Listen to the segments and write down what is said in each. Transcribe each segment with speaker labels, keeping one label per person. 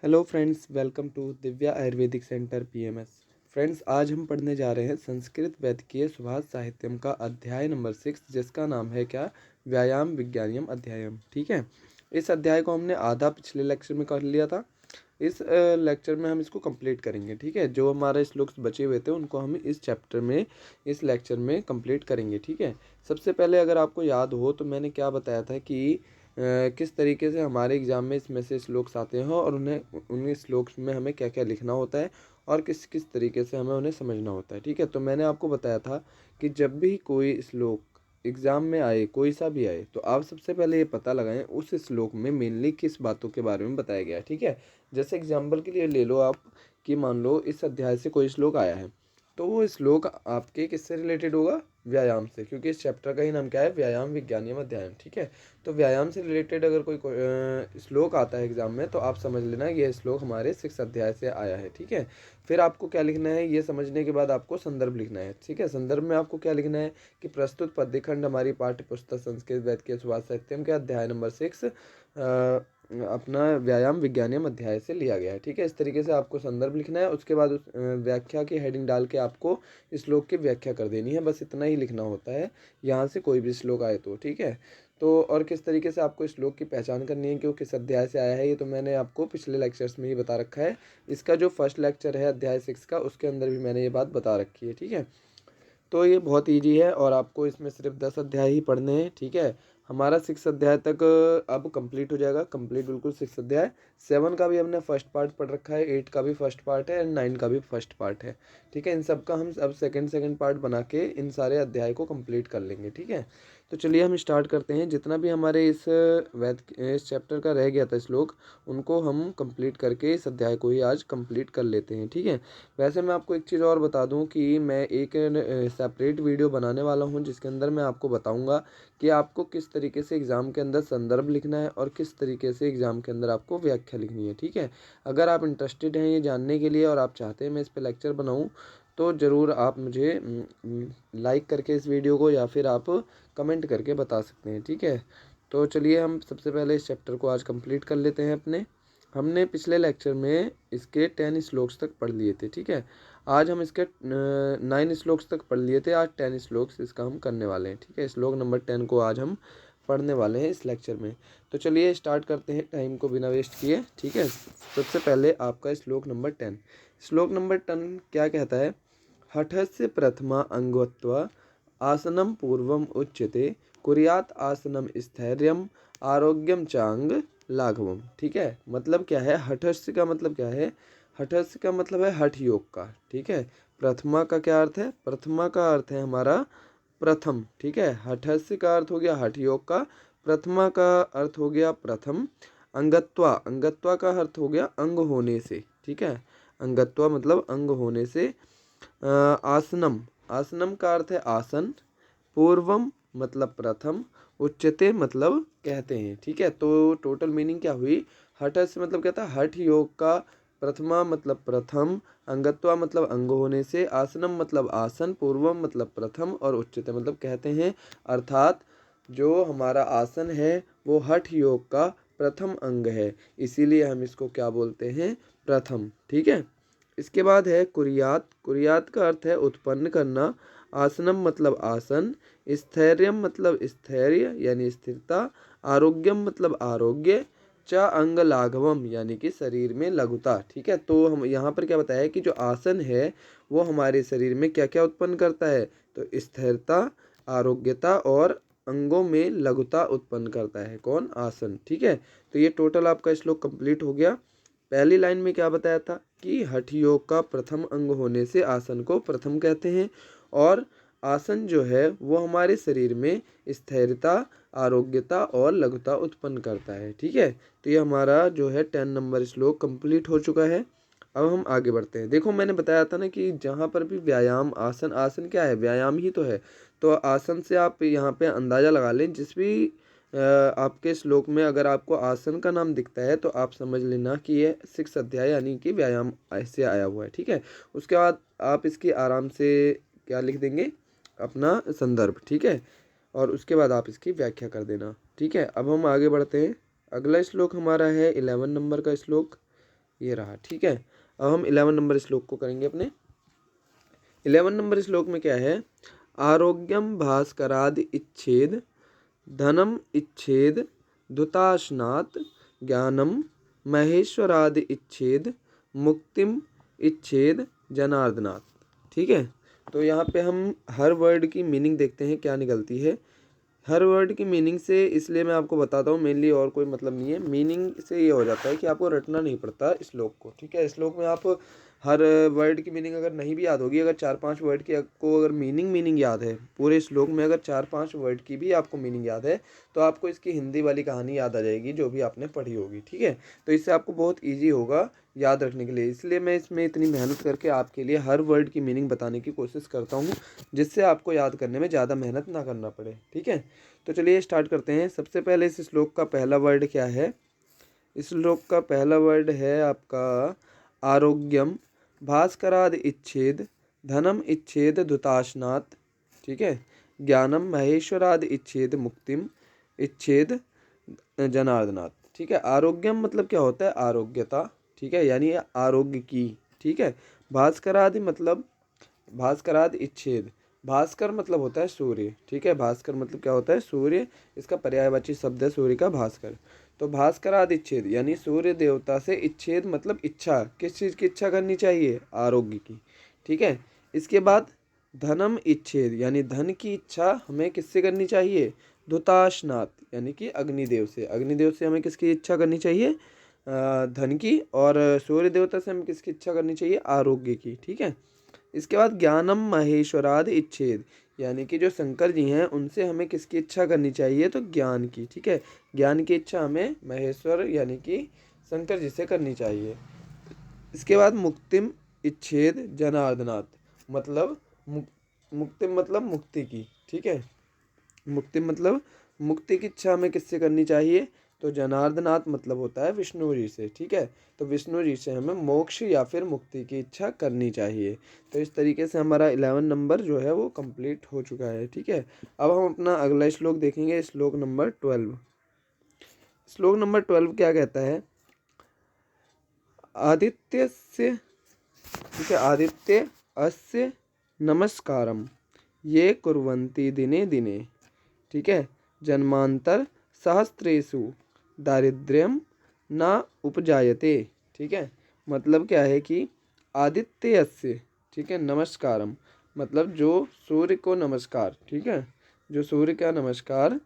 Speaker 1: Hello friends, welcome to Divya Ayurvedic centre PMS. Friends, आज हम पढ़ने जा रहे हैं संस्कृत वैद्यकीय सुभाष साहित्यम का अध्याय नंबर 6, जिसका नाम है क्या, व्यायाम विज्ञानियम अध्यायम। ठीक है, इस अध्याय को हमने आधा पिछले लेक्चर में कर लिया था। इस लेक्चर में हम इसको कंप्लीट करेंगे। ठीक है, जो हमारे श्लोक्स बचे हुए थे उनको हम इस चैप्टर में, इस लेक्चर में कंप्लीट करेंगे। ठीक है, सबसे पहले अगर आपको याद हो तो मैंने क्या बताया था कि किस तरीके से हमारे एग्ज़ाम में इसमें से श्लोक्स आते हैं और उन्हें उन श्लोक्स में हमें क्या क्या लिखना होता है और किस किस तरीके से हमें उन्हें समझना होता है। ठीक है, तो मैंने आपको बताया था कि जब भी कोई श्लोक एग्ज़ाम में आए, कोई सा भी आए, तो आप सबसे पहले ये पता लगाएं उस श्लोक में मेनली किस बातों के बारे में बताया गया है। ठीक है, जैसे एग्जाम्पल के लिए ले लो आप कि मान लो इस अध्याय से कोई श्लोक आया है, तो वो श्लोक आपके किससे रिलेटेड होगा, व्यायाम से, क्योंकि इस चैप्टर का ही नाम क्या है, व्यायाम विज्ञानियम अध्यायम। ठीक है, तो व्यायाम से रिलेटेड अगर कोई श्लोक आता है एग्जाम में, तो आप समझ लेना ये श्लोक हमारे 6 अध्याय से आया है। ठीक है, फिर आपको क्या लिखना है, ये समझने के बाद आपको संदर्भ लिखना है। ठीक है, संदर्भ में आपको क्या लिखना है कि प्रस्तुत पद्यखंड हमारी पाठ्य पुस्तक संस्कृत वैद्यकीय सुभाष साहित्यम के अध्याय नंबर 6 अपना व्यायाम विज्ञानियम अध्याय से लिया गया है। ठीक है, इस तरीके से आपको संदर्भ लिखना है। उसके बाद उस व्याख्या की हेडिंग डाल के आपको इस श्लोक की व्याख्या कर देनी है, बस इतना ही लिखना होता है यहाँ से कोई भी श्लोक आए तो। ठीक है, तो और किस तरीके से आपको इस श्लोक की पहचान करनी है कि वो किस अध्याय से आया है, ये तो मैंने आपको पिछले लेक्चर्स में ही बता रखा है। इसका जो फर्स्ट लेक्चर है अध्याय 6 का, उसके अंदर भी मैंने ये बात बता रखी है। ठीक है, तो ये बहुत इजी है और आपको इसमें सिर्फ 10 अध्याय ही पढ़ने हैं। ठीक है, हमारा 6 अध्याय तक अब कंप्लीट हो जाएगा, कंप्लीट बिल्कुल 6 अध्याय। 7 का भी हमने फर्स्ट पार्ट पढ़ रखा है, 8 का भी फर्स्ट पार्ट है एंड 9 का भी फर्स्ट पार्ट है। ठीक है, इन सब का हम अब सेकंड पार्ट बना के इन सारे अध्याय को कंप्लीट कर लेंगे। ठीक है, तो चलिए हम स्टार्ट करते हैं। जितना भी हमारे इस चैप्टर का रह गया था श्लोक, उनको हम कंप्लीट करके इस अध्याय को ही आज कंप्लीट कर लेते हैं। ठीक है, वैसे मैं आपको एक चीज़ और बता दूं कि मैं एक सेपरेट वीडियो बनाने वाला हूं, जिसके अंदर मैं आपको बताऊंगा कि आपको किस तरीके से एग्ज़ाम के अंदर संदर्भ लिखना है और किस तरीके से एग्ज़ाम के अंदर आपको व्याख्या लिखनी है। ठीक है, अगर आप इंटरेस्टेड हैं ये जानने के लिए और आप चाहते हैं मैं इस पर लेक्चर बनाऊँ, तो ज़रूर आप मुझे लाइक करके इस वीडियो को या फिर आप कमेंट करके बता सकते हैं। ठीक है, तो चलिए हम सबसे पहले इस चैप्टर को आज कंप्लीट कर लेते हैं अपने। हमने पिछले लेक्चर में इसके 10 श्लोक्स तक पढ़ लिए थे। ठीक है, आज हम इसके 9 श्लोक्स तक पढ़ लिए थे, आज 10 श्लोक्स इसका हम करने वाले हैं। ठीक है, श्लोक नंबर 10 को आज हम पढ़ने वाले हैं इस लेक्चर में। तो चलिए स्टार्ट करते हैं टाइम को बिना वेस्ट किए। ठीक है, सबसे पहले आपका श्लोक नंबर 10। श्लोक नंबर 10 क्या कहता है, हठस्य प्रथमा अंगत्वा आसनम पूर्वम उच्यते कुर्यात आसनम स्थैर्यम आरोग्यम चांग लाघवम। ठीक है, मतलब क्या है, हठस्य का मतलब क्या है, हठस्य का मतलब है हठ योग का। ठीक है, प्रथमा का क्या अर्थ है, प्रथमा का अर्थ है हमारा प्रथम। ठीक है, हठस्य का अर्थ हो गया हठ योग का, प्रथमा का अर्थ हो गया प्रथम, अंगत्वा, अंगत्वा का अर्थ हो गया अंग होने से। ठीक है, अंगत्वा मतलब अंग होने से। आसनम, आसनम का अर्थ है आसन, पूर्वम मतलब प्रथम, उच्चते मतलब कहते हैं। ठीक है, तो टोटल मीनिंग क्या हुई, हठ से मतलब क्या था, हठ योग का, प्रथमा मतलब प्रथम, अंगत्वा मतलब अंग होने से, आसनम मतलब आसन, पूर्वम मतलब प्रथम और उच्चते मतलब कहते हैं। अर्थात जो हमारा आसन है वो हठ योग का प्रथम अंग है, इसीलिए हम इसको क्या बोलते हैं, प्रथम। ठीक है, इसके बाद है कुरियात, कुरियात का अर्थ है उत्पन्न करना, आसनम मतलब आसन, स्थैर्यम मतलब स्थैर्य यानी स्थिरता, आरोग्यम मतलब आरोग्य, च अंग लाघवम यानी कि शरीर में लघुता। ठीक है, तो हम यहाँ पर क्या बताया है कि जो आसन है वो हमारे शरीर में क्या क्या उत्पन्न करता है, तो स्थिरता, आरोग्यता और अंगों में लघुता उत्पन्न करता है। कौन, आसन। ठीक है, तो ये टोटल आपका श्लोक कंप्लीट हो गया। पहली लाइन में क्या बताया था कि हठ योग का प्रथम अंग होने से आसन को प्रथम कहते हैं, और आसन जो है वो हमारे शरीर में स्थिरता, आरोग्यता और लघुता उत्पन्न करता है। ठीक है, तो ये हमारा जो है 10 नंबर श्लोक कंप्लीट हो चुका है। अब हम आगे बढ़ते हैं। देखो मैंने बताया था ना कि जहाँ पर भी व्यायाम, आसन, आसन क्या है, व्यायाम ही तो है। तो आसन से आप यहाँ पे अंदाज़ा लगा लें, जिस भी आपके श्लोक में अगर आपको आसन का नाम दिखता है तो आप समझ लेना कि ये 6 अध्याय यानी कि व्यायाम ऐसे आया हुआ है। ठीक है, उसके बाद आप इसकी आराम से क्या लिख देंगे, अपना संदर्भ। ठीक है, और उसके बाद आप इसकी व्याख्या कर देना। ठीक है, अब हम आगे बढ़ते हैं। अगला श्लोक हमारा है 11 नंबर का श्लोक। ये रहा, ठीक है। अब हम 11 नंबर श्लोक को करेंगे अपने। 11 नंबर श्लोक में क्या है, आरोग्यम भास्करादि इच्छेद धनम इच्छेद धुताशनात् ज्ञानम महेश्वरादि इच्छेद मुक्तिम इच्छेद जनार्दनात्, ठीक है। तो यहाँ पे हम हर वर्ड की मीनिंग देखते हैं क्या निकलती है। हर वर्ड की मीनिंग से इसलिए मैं आपको बताता हूँ, मेनली और कोई मतलब नहीं है। मीनिंग से ये हो जाता है कि आपको रटना नहीं पड़ता श्लोक को, ठीक है। श्लोक में आप हर वर्ड की मीनिंग अगर नहीं भी याद होगी, अगर 4-5 वर्ड की आपको अगर मीनिंग याद है, पूरे श्लोक में अगर 4-5 वर्ड की भी आपको मीनिंग याद है, तो आपको इसकी हिंदी वाली कहानी याद आ जाएगी जो भी आपने पढ़ी होगी, ठीक है। तो इससे आपको बहुत ईजी होगा याद रखने के लिए। इसलिए मैं इसमें इतनी मेहनत करके आपके लिए हर वर्ड की मीनिंग बताने की कोशिश करता हूँ, जिससे आपको याद करने में ज़्यादा मेहनत ना करना पड़े, ठीक है। तो चलिए स्टार्ट करते हैं। सबसे पहले इस श्लोक का पहला वर्ड क्या है। इस श्लोक का पहला वर्ड है आपका आरोग्यम भास्कराद इच्छेद धनम इच्छेद धुताशनात्, ठीक है। ज्ञानम महेश्वराद इच्छेद मुक्तिम इच्छेद जनार्दनात्, ठीक है। आरोग्यम मतलब क्या होता है, आरोग्यता, ठीक है, यानी आरोग्य की, ठीक है। भास्करादि मतलब भास्करादि इच्छेद, भास्कर मतलब होता है सूर्य, ठीक है। भास्कर मतलब क्या होता है, सूर्य। इसका पर्यायवाची शब्द है सूर्य का भास्कर। तो भास्करादि इच्छेद यानी सूर्य देवता से इच्छेद मतलब इच्छा, किस चीज़ की इच्छा करनी चाहिए, आरोग्य की, ठीक है। इसके बाद धनम इच्छेद यानी धन की इच्छा हमें किससे करनी चाहिए, धुताशनाथ यानी कि अग्निदेव से। अग्निदेव से हमें किसकी इच्छा करनी चाहिए, धन की। और सूर्य देवता से हमें किसकी इच्छा करनी चाहिए, आरोग्य की, ठीक है। इसके बाद ज्ञानम महेश्वराद इच्छेद यानी कि जो शंकर जी हैं उनसे हमें किसकी इच्छा करनी चाहिए, तो ज्ञान की, ठीक है। ज्ञान की इच्छा हमें महेश्वर यानी कि शंकर जी से करनी चाहिए। इसके बाद मुक्तिम इच्छेद जनार्दनाथ मतलब मुक्तिम मतलब मुक्ति की, ठीक है। मुक्ति मतलब मुक्ति की इच्छा हमें किससे करनी चाहिए, तो जनार्दनाथ मतलब होता है विष्णु जी से, ठीक है। तो विष्णु जी से हमें मोक्ष या फिर मुक्ति की इच्छा करनी चाहिए। तो इस तरीके से हमारा 11 नंबर जो है वो कंप्लीट हो चुका है, ठीक है। अब हम अपना अगला श्लोक देखेंगे, श्लोक नंबर 12। श्लोक नंबर 12 क्या कहता है, आदित्य से, ठीक है, आदित्य अस्य नमस्कारम ये कुर्वन्ति दिने दिने, ठीक है। जन्मांतर सहस्त्रेषु दारिद्र्यम न उपजायते, ठीक है। मतलब क्या है कि आदित्यस्य, ठीक है, नमस्कारम मतलब जो सूर्य को नमस्कार, ठीक है, जो सूर्य का नमस्कार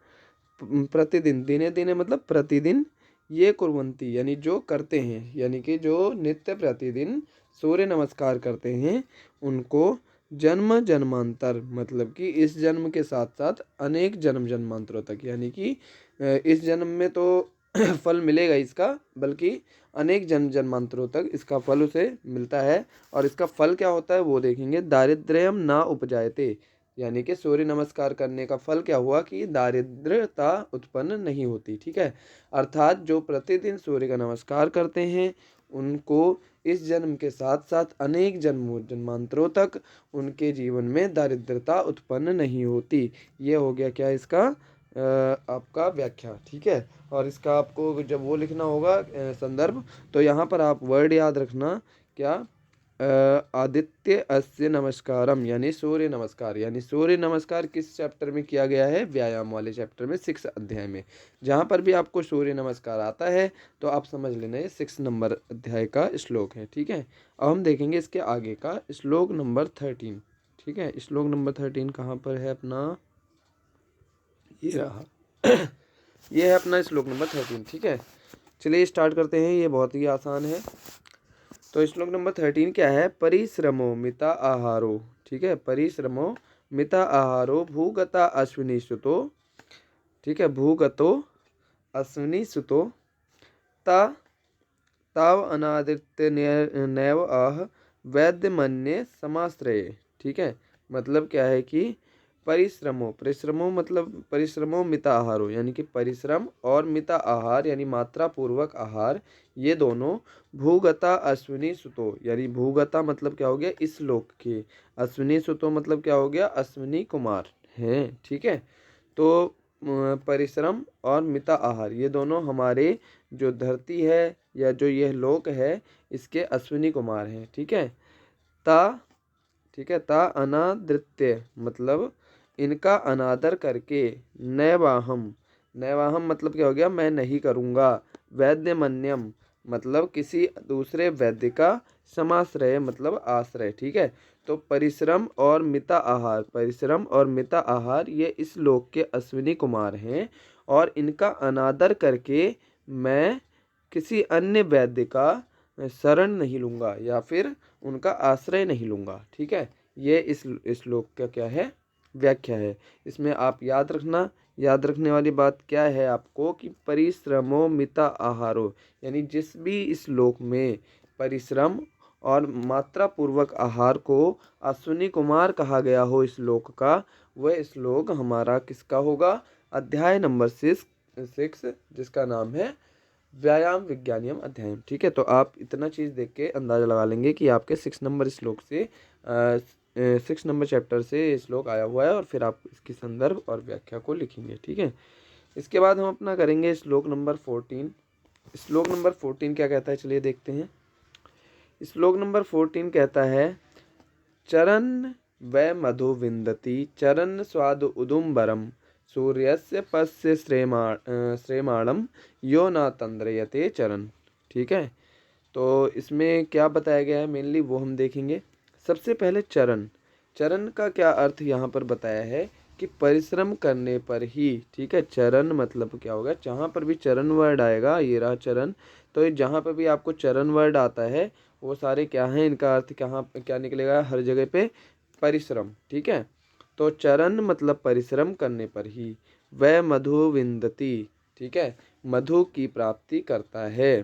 Speaker 1: प्रतिदिन, दिने दिने मतलब प्रतिदिन, ये कुर्वन्ति यानी जो करते हैं, यानी कि जो नित्य प्रतिदिन सूर्य नमस्कार करते हैं उनको जन्म जन्मांतर मतलब कि इस जन्म के साथ साथ अनेक जन्म जन्मांतरों तक, यानी कि इस जन्म में तो फल मिलेगा इसका, बल्कि अनेक जन्म जन्मांतरों तक इसका फल उसे मिलता है। और इसका फल क्या होता है वो देखेंगे, दारिद्र्यम ना उपजायते यानी कि सूर्य नमस्कार करने का फल क्या हुआ कि दारिद्र्यता उत्पन्न नहीं होती, ठीक है। अर्थात जो प्रतिदिन सूर्य का नमस्कार करते हैं उनको इस जन्म के साथ साथ अनेक जन्मों जन्मांतरों तक उनके जीवन में दारिद्रता उत्पन्न नहीं होती। ये हो गया क्या इसका आपका व्याख्या, ठीक है। और इसका आपको जब वो लिखना होगा संदर्भ, तो यहाँ पर आप वर्ड याद रखना क्या, आदित्य अस्य नमस्कारम यानी सूर्य नमस्कार। यानी सूर्य नमस्कार किस चैप्टर में किया गया है, व्यायाम वाले चैप्टर में 6 अध्याय में। जहाँ पर भी आपको सूर्य नमस्कार आता है तो आप समझ लेना ये 6 नंबर अध्याय का श्लोक है, ठीक है। अब हम देखेंगे इसके आगे का श्लोक नंबर 13, ठीक है। श्लोक नंबर 13 कहाँ पर है अपना, ये रहा ये है अपना श्लोक नंबर 13, ठीक है। चलिए स्टार्ट करते हैं, ये बहुत ही आसान है। तो श्लोक नंबर 13 क्या है, परिश्रमो मिता आहारो, ठीक है। परिश्रमो मिता आहारो भूगता अश्विनी सुतो, ठीक है, भूगतो अश्विनी सुतो ता ताव अनादित्य नैव आह वैद्य मन्ये समाश्रये, ठीक है। मतलब क्या है कि परिश्रमो मतलब परिश्रमो मिता आहारो यानी कि परिश्रम और मिता आहार यानी मात्रा पूर्वक आहार, ये दोनों भूगता अश्विनी सुतो यानी भूगता मतलब क्या हो गया, इस लोक के, अश्विनी सुतो मतलब क्या हो गया, अश्विनी कुमार हैं, ठीक है। तो परिश्रम और मिता आहार ये दोनों हमारे जो धरती है या जो यह लोक है इसके अश्विनी कुमार हैं। ठीक है। ता ठीक है, ता अनादृत्य मतलब इनका अनादर करके, नैवाहम नैवाहम मतलब क्या हो गया, मैं नहीं करूँगा। वैद्यमन्यम मतलब किसी दूसरे वैद्य का समाश्रय मतलब आश्रय। ठीक है। तो परिश्रम और मिता आहार, परिश्रम और मिता आहार ये इस लोक के अश्विनी कुमार हैं और इनका अनादर करके मैं किसी अन्य वैद्य का शरण नहीं लूँगा या फिर उनका आश्रय नहीं लूँगा। ठीक है। ये इस श्लोक का क्या है, व्याख्या है। इसमें आप याद रखने वाली बात क्या है आपको कि परिश्रमो मिता आहारो, यानी जिस भी श्लोक में परिश्रम और मात्रा पूर्वक आहार को अश्विनी कुमार कहा गया हो श्लोक का, वह श्लोक हमारा किसका होगा, अध्याय नंबर 6 जिसका नाम है व्यायाम विज्ञानियम अध्यायम। ठीक है। तो आप इतना चीज़ देख के अंदाजा लगा लेंगे कि आपके 6 नंबर श्लोक से 6 नंबर चैप्टर से ये श्लोक आया हुआ है और फिर आप इसकी संदर्भ और व्याख्या को लिखेंगे। ठीक है। इसके बाद हम अपना करेंगे श्लोक नंबर 14। श्लोक नंबर 14 क्या कहता है, चलिए देखते हैं। श्लोक नंबर 14 कहता है, चरन वै मधु विंदति चरण स्वाद उदुम्बरम सूर्यस्य पस्य श्रेमाणम यो न तंद्रयते चरण। ठीक है। तो इसमें क्या बताया गया है मेनली वो हम देखेंगे। सबसे पहले चरण का क्या अर्थ यहाँ पर बताया है कि परिश्रम करने पर ही। ठीक है। चरण मतलब क्या होगा, जहाँ पर भी चरण वर्ड आएगा, ये रहा चरण, तो जहाँ पर भी आपको चरण वर्ड आता है वो सारे क्या हैं, इनका अर्थ क्या निकलेगा, हर जगह पे परिश्रम। ठीक है। तो चरण मतलब परिश्रम करने पर ही, वह मधु विंदति, ठीक है, मधु की प्राप्ति करता है।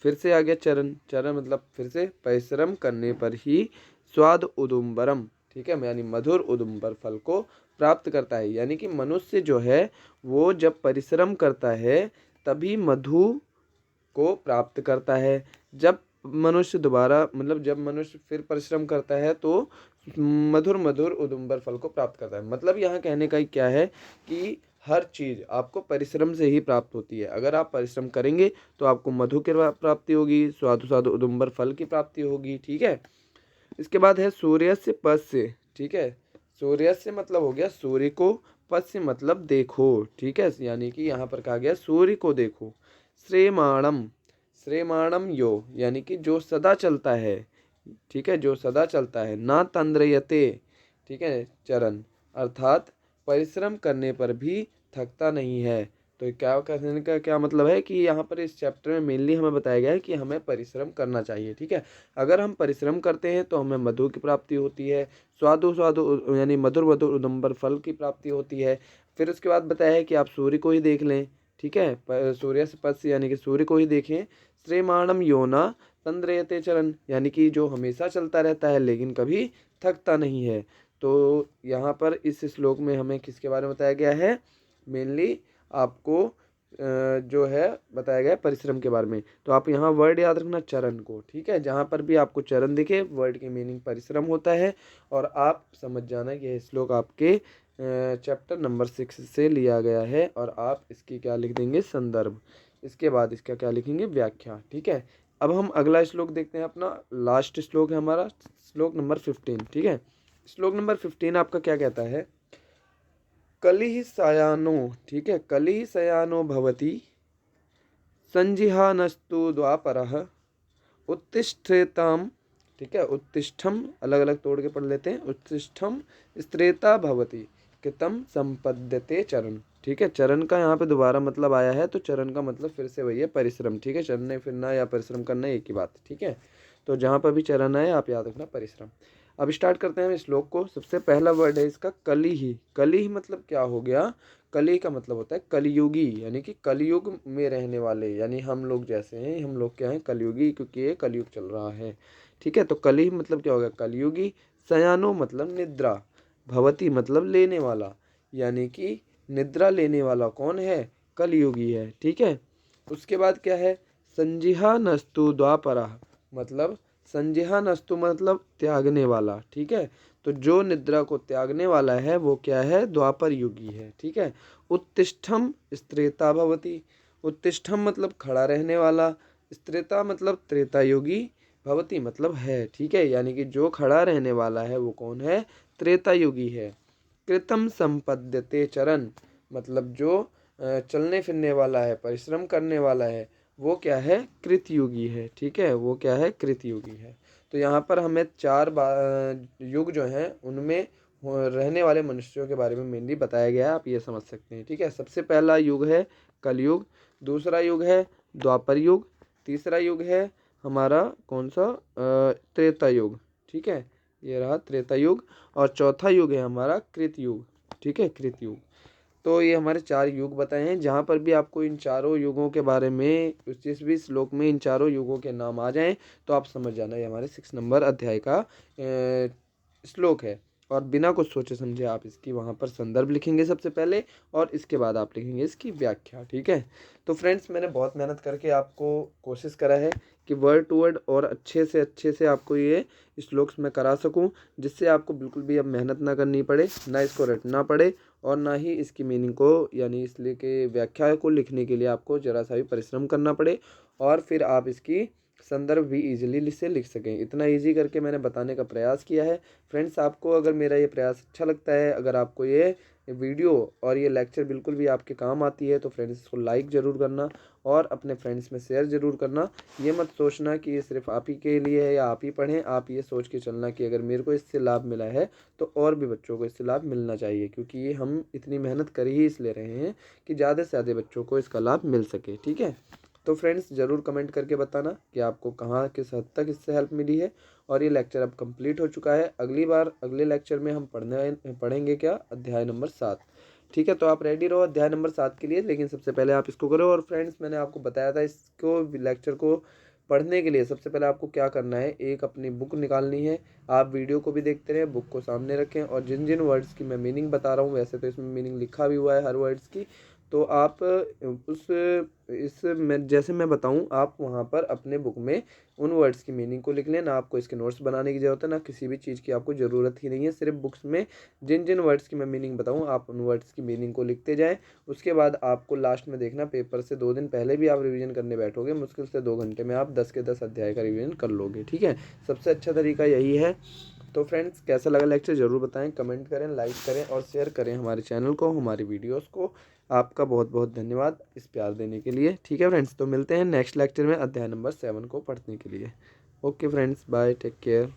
Speaker 1: फिर से आ गया चरण मतलब फिर से परिश्रम करने पर ही स्वाद उदुम्बरम, ठीक है, यानी मधुर उदुम्बर फल को प्राप्त करता है। यानी कि मनुष्य जो है वो जब परिश्रम करता है तभी मधु को प्राप्त करता है। जब मनुष्य दोबारा मतलब जब मनुष्य फिर परिश्रम करता है तो मधुर मधुर उदुम्बर फल को प्राप्त करता है। मतलब यहाँ कहने का क्या है कि हर चीज़ आपको परिश्रम से ही प्राप्त होती है। अगर आप परिश्रम करेंगे तो आपको मधु की प्राप्ति होगी, स्वादु स्वादु उदुम्बर फल की प्राप्ति होगी। ठीक है। इसके बाद है सूर्य से पश्य। ठीक है। सूर्य से मतलब हो गया सूर्य को, पश्य मतलब देखो। ठीक है। यानी कि यहाँ पर कहा गया सूर्य को देखो। श्रेमाणम, श्रेमाणम यो यानी कि जो सदा चलता है। ठीक है। जो सदा चलता है। ना तंद्रयते, ठीक है, चरण अर्थात परिश्रम करने पर भी थकता नहीं है। तो क्या कहने का क्या मतलब है कि यहाँ पर इस चैप्टर में मेनली हमें बताया गया है कि हमें परिश्रम करना चाहिए। ठीक है। अगर हम परिश्रम करते हैं तो हमें मधु की प्राप्ति होती है, स्वादु स्वादु यानी मधुर मधुर उदुम्बर फल की प्राप्ति होती है। फिर उसके बाद बताया है कि आप सूर्य को ही देख लें। ठीक है। सूर्य से पश्य यानी कि सूर्य को ही देखें। श्रेमाणम योना तंद्रयते चरण यानी कि जो हमेशा चलता रहता है लेकिन कभी थकता नहीं है। तो यहाँ पर इस श्लोक में हमें किसके बारे में बताया गया है, मेनली आपको जो है बताया गया है परिश्रम के बारे में। तो आप यहाँ वर्ड याद रखना चरण को। ठीक है। जहाँ पर भी आपको चरण दिखे वर्ड की मीनिंग परिश्रम होता है। और आप समझ जाना कि यह श्लोक आपके चैप्टर नंबर 6 से लिया गया है और आप इसकी क्या लिख देंगे, संदर्भ। इसके बाद इसका क्या लिखेंगे, व्याख्या। ठीक है। अब हम अगला श्लोक देखते हैं। अपना लास्ट श्लोक है हमारा श्लोक नंबर 15। ठीक है। श्लोक नंबर 15 आपका क्या कहता है, कलिह सायानो, ठीक है, कलिह शयानो भवति संजिहानस्तु द्वापरः उत्तिष्ठेताम, ठीक है, उत्तिष्ठम अलग अलग तोड़ के पढ़ लेते हैं। उत्तिष्ठम स्त्रेता भवति कृतम संपद्यते चरण। ठीक है। चरण का यहाँ पे दोबारा मतलब आया है तो चरण का मतलब फिर से वही है, परिश्रम। ठीक है। चलने फिरना या परिश्रम करना एक ही बात। ठीक है। तो जहाँ पर भी चरण आए आप याद रखना परिश्रम। अब स्टार्ट करते हैं श्लोक को। सबसे पहला वर्ड है इसका कलिह। कलिह मतलब क्या हो गया, कली का मतलब होता है कलयुगी, यानी कि कलयुग में रहने वाले, यानी हम लोग जैसे हैं, हम लोग क्या हैं, कलयुगी, क्योंकि ये कलयुग चल रहा है। ठीक है। तो कली मतलब क्या हो गया, कलयुगी। शयानो मतलब निद्रा, भवती मतलब लेने वाला, यानी कि निद्रा लेने वाला कौन है, कलयुगी है। ठीक है। उसके बाद क्या है, संजिहा नस्तु द्वापरा, मतलब संजिहा नस्तु मतलब त्यागने वाला। ठीक है। तो जो निद्रा को त्यागने वाला है वो क्या है, द्वापर युगी है। ठीक है। उत्तिष्ठम स्त्रेता भवति, उत्तिष्ठम मतलब खड़ा रहने वाला, स्त्रेता मतलब त्रेतायुगी, भवति मतलब है, ठीक है, यानी कि जो खड़ा रहने वाला है वो कौन है, त्रेतायुगी है। कृतम संपद्यते चरण मतलब जो चलने फिरने वाला है, परिश्रम करने वाला है, वो क्या है, कृतयुगी है, ठीक है, वो क्या है, कृतयुगी है। तो यहाँ पर हमें युग जो हैं उनमें रहने वाले मनुष्यों के बारे में मेनली बताया गया है, आप ये समझ सकते हैं, ठीक है। सबसे पहला युग है कलयुग, दूसरा युग है द्वापर युग, तीसरा युग है हमारा कौन सा, त्रेता युग, ठीक है, ये रहा त्रेता युग, और चौथा युग है हमारा कृत युग, ठीक है, कृत युग। तो ये हमारे 4 युग बताए हैं। जहाँ पर भी आपको इन चारों युगों के बारे में जिस भी श्लोक में इन चारों युगों के नाम आ जाएं तो आप समझ जाना ये हमारे 6 नंबर अध्याय का श्लोक है। और बिना कुछ सोचे समझे आप इसकी वहाँ पर संदर्भ लिखेंगे सबसे पहले, और इसके बाद आप लिखेंगे इसकी व्याख्या, ठीक है। तो फ्रेंड्स मैंने बहुत मेहनत करके आपको कोशिश करा है कि वर्ड टू वर्ड और अच्छे से आपको ये श्लोक्स मैं करा सकूं, जिससे आपको बिल्कुल भी अब मेहनत ना करनी पड़े, ना इसको रटना पड़े, और ना ही इसकी मीनिंग को यानी इसलिए कि व्याख्या को लिखने के लिए आपको ज़रा सा भी परिश्रम करना पड़े, और फिर आप इसकी संदर्भ भी इजीली से लिख सकें। इतना इजी करके मैंने बताने का प्रयास किया है। फ्रेंड्स आपको अगर मेरा ये प्रयास अच्छा लगता है, अगर आपको ये वीडियो और ये लेक्चर बिल्कुल भी आपके काम आती है, तो फ्रेंड्स इसको लाइक ज़रूर करना और अपने फ्रेंड्स में शेयर ज़रूर करना। ये मत सोचना कि ये सिर्फ आप ही के लिए है या आप ही पढ़ें, आप ये सोच के चलना कि अगर मेरे को इससे लाभ मिला है तो और भी बच्चों को इससे लाभ मिलना चाहिए, क्योंकि ये हम इतनी मेहनत कर ही इसलिए रहे हैं कि ज़्यादा से ज़्यादा बच्चों को इसका लाभ मिल सके, ठीक है। तो फ्रेंड्स ज़रूर कमेंट करके बताना कि आपको कहाँ किस हद तक इससे हेल्प मिली है। और ये लेक्चर अब कंप्लीट हो चुका है। अगली बार अगले लेक्चर में हम पढ़ेंगे क्या, अध्याय नंबर 7, ठीक है। तो आप रेडी रहो अध्याय नंबर 7 के लिए, लेकिन सबसे पहले आप इसको करो। और फ्रेंड्स मैंने आपको बताया था इसको लेक्चर को पढ़ने के लिए सबसे पहले आपको क्या करना है, एक अपनी बुक निकालनी है। आप वीडियो को भी देखते रहें, बुक को सामने रखें, और जिन जिन वर्ड्स की मैं मीनिंग बता रहा हूँ, वैसे तो इसमें मीनिंग लिखा भी हुआ है हर वर्ड्स की, तो आप उस इस मैं जैसे मैं बताऊं आप वहाँ पर अपने बुक में उन वर्ड्स की मीनिंग को लिख लें। ना आपको इसके नोट्स बनाने की ज़रूरत है, ना किसी भी चीज़ की आपको ज़रूरत ही नहीं है। सिर्फ बुक्स में जिन जिन वर्ड्स की मैं मीनिंग बताऊं आप उन वर्ड्स की मीनिंग को लिखते जाएं। उसके बाद आपको लास्ट में देखना, पेपर से 2 दिन पहले भी आप रिवीजन करने बैठोगे, मुश्किल से 2 घंटे में आप 10 के 10 अध्याय का रिवीजन कर लोगे, ठीक है। सबसे अच्छा तरीका यही है। तो फ्रेंड्स कैसा लगा लेक्चर ज़रूर बताएं, कमेंट करें, लाइक करें और शेयर करें हमारे चैनल को, हमारी वीडियोस को। आपका बहुत बहुत धन्यवाद इस प्यार देने के लिए, ठीक है फ्रेंड्स। तो मिलते हैं नेक्स्ट लेक्चर में अध्याय नंबर 7 को पढ़ने के लिए। Okay friends, bye, take care.